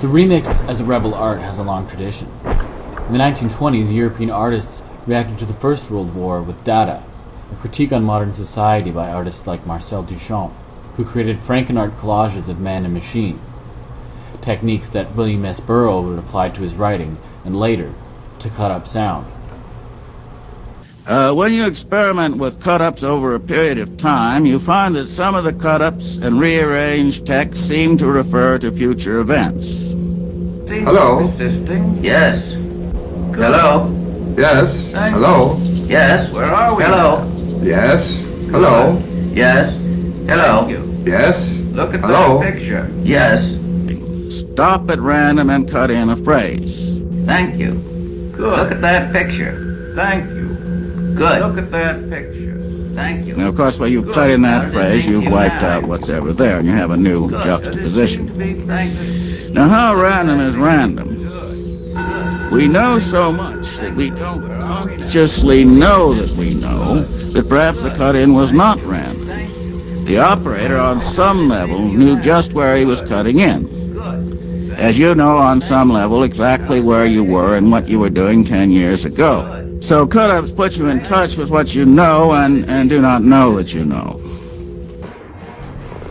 The remix as a rebel art has a long tradition. In the 1920s, European artists reacted to the First World War with Dada, a critique on modern society by artists like Marcel Duchamp, who created Frankenart collages of man and machine, techniques that William S. Burroughs would apply to his writing and later to cut up sound. When you experiment with cut-ups over a period of time, you find that some of the cut-ups and rearranged text seem to refer to future events. Hello? Yes. Hello? Yes. Hello? Yes. Where are we? Hello? Yes. Hello? Yes. Hello? Yes. Look at Hello? that picture. Yes. Stop at random and cut in a phrase. Thank you. Good. Look at that picture. Thank you. Good. Look at that picture. Thank you. Now, of course, when you Good. cut in How that did it phrase, make you've you wiped now? out what's ever there, and you have a new Good. juxtaposition. Thank you. Now, how random is random? We know so much that we don't consciously know that perhaps the cut-in was not random. The operator, on some level, knew just where he was cutting in. As you know, on some level, exactly where you were and what you were doing 10 years ago. So cut-ups put you in touch with what you know and do not know that you know.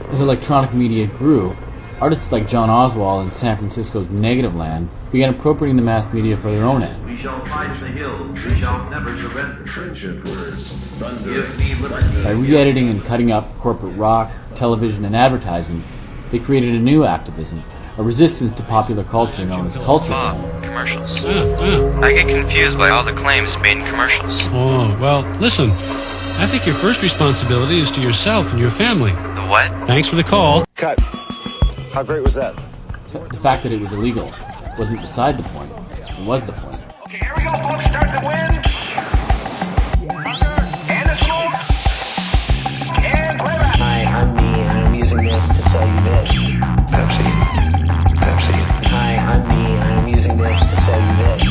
As electronic media grew, artists like John Oswald in San Francisco's Negative Land began appropriating the mass media for their own ends. We shall fight the hills, we shall never surrender. Trenchant words, give me liberty. By re-editing and cutting up corporate rock, television, and advertising, they created a new activism, a resistance to popular culture known as culture war. Commercials. I get confused by all the claims made in commercials. Oh, well, listen. I think your first responsibility is to yourself and your family. The what? Thanks for the call. Cut. How great was that? The fact that it was illegal wasn't beside the point. It was the point. Okay, here we go, folks. Start the wind. And the smoke. And play that. Hi, I'm me, and I'm using this to sell you this. Pepsi. Pepsi. Hi, I'm me, and I'm using this to sell you this.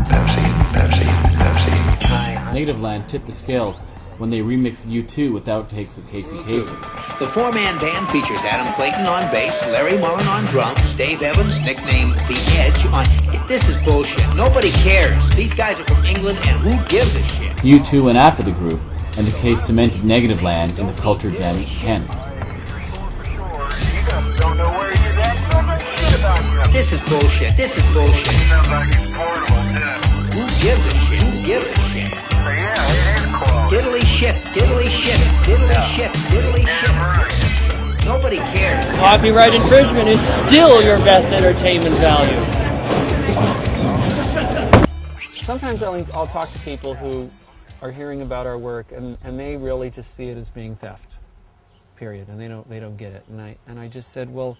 Pepsi. Pepsi. Pepsi. Hi, Native Land tipped the scales when they remixed U2 with outtakes of Casey Kasem. The four-man band features Adam Clayton on bass, Larry Mullen on drums, Dave Evans, nicknamed The Edge, on... This is bullshit. Nobody cares. These guys are from England, and who gives a shit? U2 went after the group, and the case cemented Negative Land in the culture gem canon. This is bullshit. This is bullshit. Who gives a shit? Who gives a shit? Diddly shit, diddly shit, diddly shit, diddly shit. Nobody cares. Copyright infringement is still your best entertainment value. Sometimes I'll talk to people who are hearing about our work and they really just see it as being theft, period, and they don't get it. And I just said, well,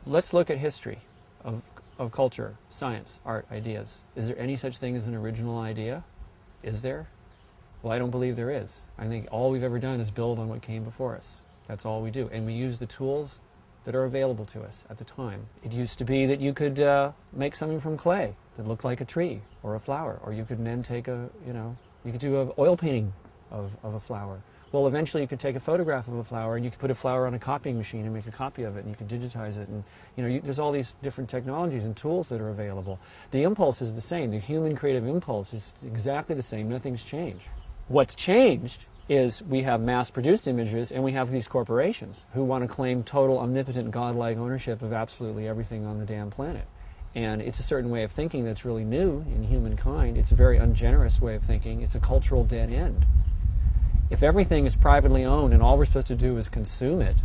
let's look at history of culture, science, art, ideas. Is there any such thing as an original idea? Is there? Well, I don't believe there is. I think all we've ever done is build on what came before us. That's all we do. And we use the tools that are available to us at the time. It used to be that you could make something from clay that looked like a tree or a flower, or you could then take you could do an oil painting of a flower. Well, eventually you could take a photograph of a flower and you could put a flower on a copying machine and make a copy of it, and you could digitize it, and there's all these different technologies and tools that are available. The impulse is the same. The human creative impulse is exactly the same. Nothing's changed. What's changed is we have mass-produced images, and we have these corporations who want to claim total, omnipotent, godlike ownership of absolutely everything on the damn planet. And it's a certain way of thinking that's really new in humankind. It's a very ungenerous way of thinking. It's a cultural dead end. If everything is privately owned and all we're supposed to do is consume it,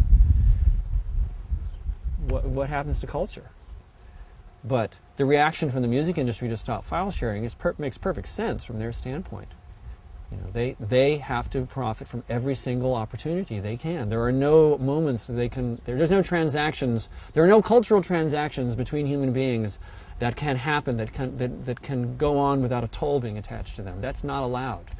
what happens to culture? But the reaction from the music industry to stop file sharing makes perfect sense from their standpoint. They have to profit from every single opportunity they can. There are no moments that they can. There's no transactions. There are no cultural transactions between human beings that can happen that can go on without a toll being attached to them. That's not allowed.